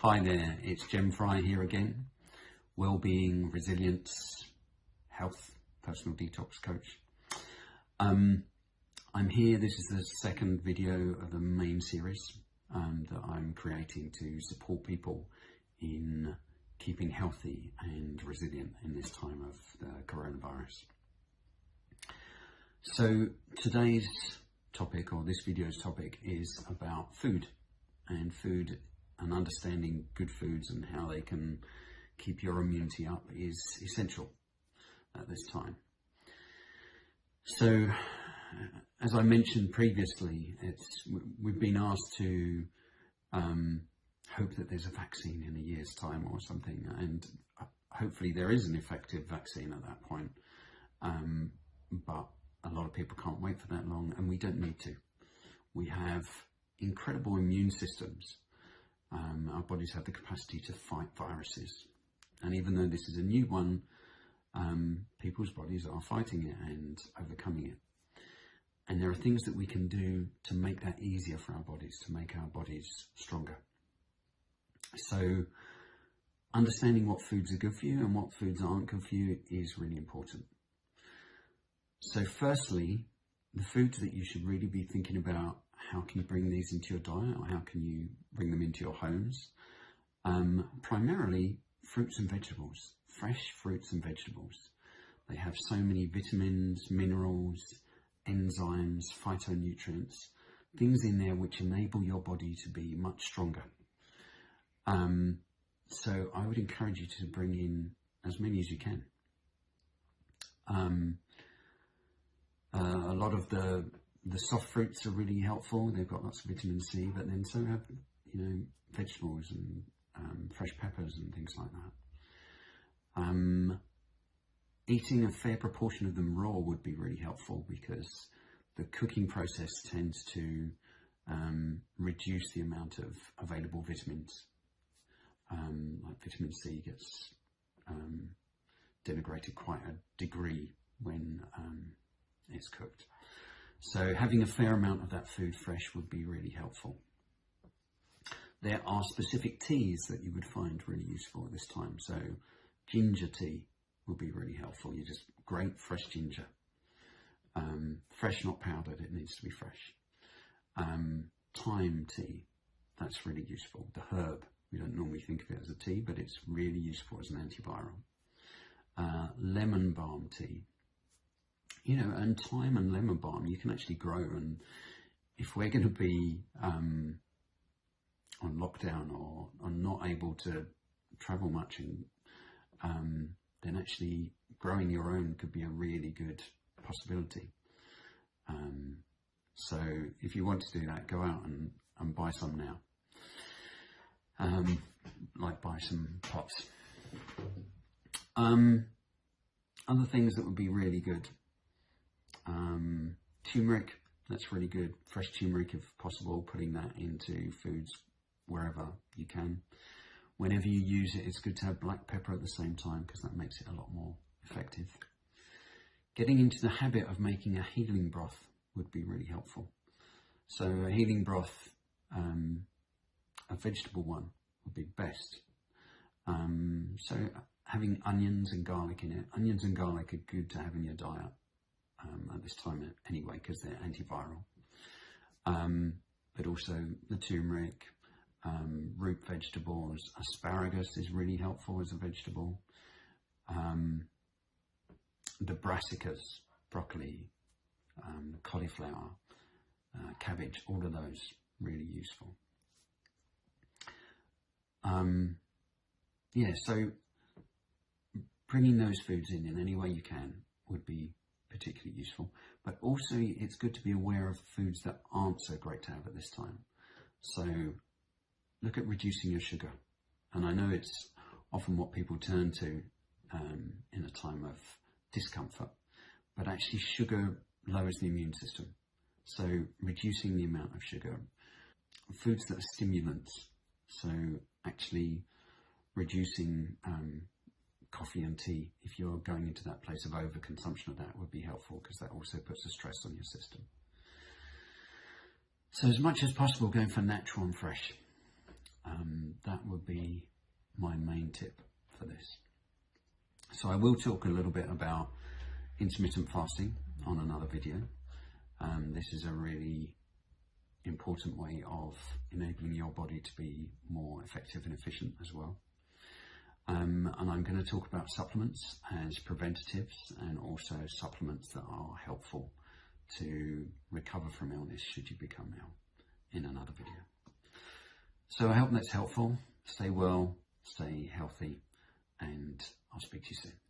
Hi there, it's Jem Fry here again. Wellbeing, resilience, health, personal detox coach. I'm here, this is the second video of the main series that I'm creating to support people in keeping healthy and resilient in this time of the coronavirus. So today's topic, or this video's topic, is about food and understanding good foods and how they can keep your immunity up is essential at this time. So, as I mentioned previously, we've been asked to hope that there's a vaccine in a year's time or something, and hopefully there is an effective vaccine at that point. But a lot of people can't wait for that long, and we don't need to. We have incredible immune systems. Our bodies have the capacity to fight viruses, and even though this is a new one, people's bodies are fighting it and overcoming it. And there are things that we can do to make that easier for our bodies, to make our bodies stronger. So understanding what foods are good for you and what foods aren't good for you is really important. So firstly, the foods that you should really be thinking about: how can you bring these into your diet, or how can you bring them into your homes? Primarily fruits and vegetables, fresh fruits and vegetables. They have so many vitamins, minerals, enzymes, phytonutrients, things in there which enable your body to be much stronger. So I would encourage you to bring in as many as you can. A lot of the soft fruits are really helpful. They've got lots of vitamin C, but then so have, vegetables and fresh peppers and things like that. Eating a fair proportion of them raw would be really helpful, because the cooking process tends to reduce the amount of available vitamins. Like vitamin C gets denigrated quite a degree when it's cooked. So having a fair amount of that food fresh would be really helpful. There are specific teas that you would find really useful at this time. So ginger tea would be really helpful. You just grate fresh ginger. Fresh, not powdered, it needs to be fresh. Thyme tea, that's really useful. The herb, we don't normally think of it as a tea, but it's really useful as an antiviral. Lemon balm tea. And thyme and lemon balm you can actually grow, and if we're going to be on lockdown or not able to travel much, and then actually growing your own could be a really good possibility. So if you want to do that, go out and buy some now, like buy some pots. Other things that would be really good: turmeric, that's really good. Fresh turmeric if possible, putting that into foods wherever you can. Whenever you use it, it's good to have black pepper at the same time, because that makes it a lot more effective. Getting into the habit of making a healing broth would be really helpful. So a healing broth, a vegetable one, would be best. So having onions and garlic in it. Onions and garlic are good to have in your diet at this time anyway, because they're antiviral. But also the turmeric, root vegetables. Asparagus is really helpful as a vegetable. The brassicas, broccoli, cauliflower, cabbage, all of those really useful. So bringing those foods in any way you can would be particularly useful. But also it's good to be aware of foods that aren't so great to have at this time. So look at reducing your sugar. And I know it's often what people turn to in a time of discomfort, but actually sugar lowers the immune system. So reducing the amount of sugar. Foods that are stimulants, so actually reducing coffee and tea, if you're going into that place of overconsumption of that, would be helpful, because that also puts a stress on your system. So as much as possible, going for natural and fresh. That that would be my main tip for this. So I will talk a little bit about intermittent fasting on another video. This is a really important way of enabling your body to be more effective and efficient as well. And I'm going to talk about supplements as preventatives, and also supplements that are helpful to recover from illness should you become ill, in another video. So I hope that's helpful. Stay well, stay healthy, and I'll speak to you soon.